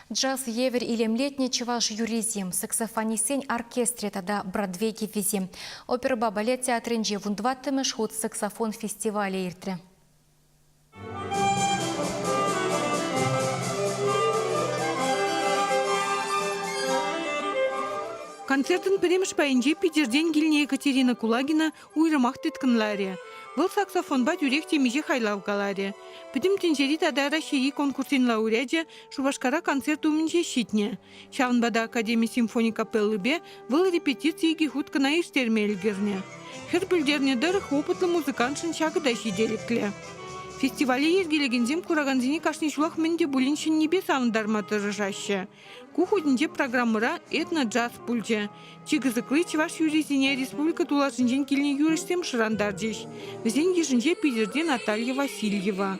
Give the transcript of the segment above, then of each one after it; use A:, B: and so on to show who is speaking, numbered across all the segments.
A: Джаз евер илемлетне чеваш юризим, саксофонисень оркестре тада Бродвейге визим. Опера балет театрынже вундваттымы шхут саксофон фестивале иртре.
B: Концертын піремш пайынже Питерден келіне Екатерина Кулагина уйрымақ теткінларе. Бұл саксофонба дүрек темеже хайлау каларе. Підім тенжері тадара шери конкурсин лауреаджа Шубашкара концерт умінже шитне. Шавынбада Академия симфония капеллы бе бұл репетицияге хуткана іштерме елгерне. Хер білдерне дырық опытлы музыканшын шагыда шиделікле. Фестивале ергелегензем кураганзине кашнишулах менде булиншин небе савындарматы рыжаще. Кухудинде программыра этно-джаз пульче. Чигызыклы чеваш юризине республика тулашынжен келіне юриштем шырандар деш. Візен ежінже Питерде Наталья Васильева.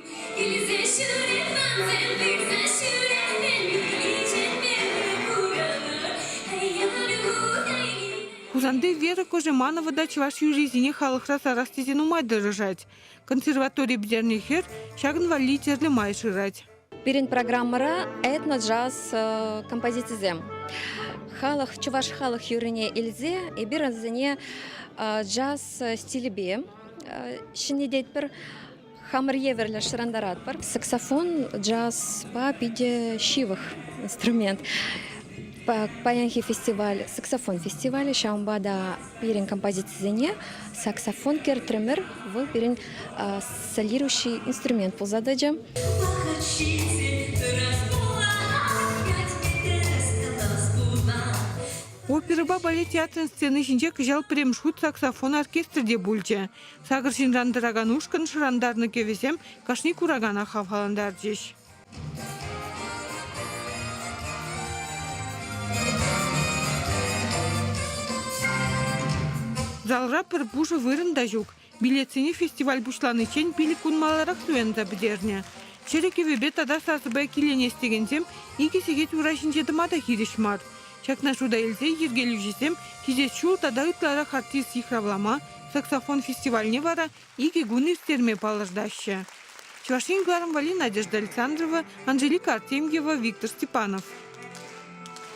B: Кузанды Вера Кожеманова да чеваш юризине халықра сарастезен умайды рыжать. Консерватория бідернехер шагын вали терлі май шырать.
C: Перед программара этно-джаз композицизем. Халық, чуваш халық юрине илзе, и биразыне джаз стилі бе. Шинедет бір хамыр еверлі шырандарат бар. Саксофон джаз па пиде шивых инструмент. Паянхи фестиваль, саксофон фестиваль, шамбада перен композицизене, саксофон кертремер, в перен солирующий инструмент по задачам.
B: Опера балет театрын сцены жинже кыжал премшхут саксофон оркестрде бульче. Сагыр жинрандыраган ушкын шырандарны кевесем кашни курагана хавхаландар жеш. Залра пір бұжы вырында жүк. Билетсіне фестиваль бұшланы чен билік ұнмаларақ суенза бідерне. Шереке вебе тада сасыбай келене стегенсем, игі сегет урашын жедімада хиришмар. Чакна шуда елзе ергелі жесем, хизет шул тада үтлара хартис сихравлама, саксофон фестивальне вара игі гуны стерме палырдашы. Чувашин Гларом Вали, Надежда Александрова, Анжелика Артемьева, Виктор Степанов.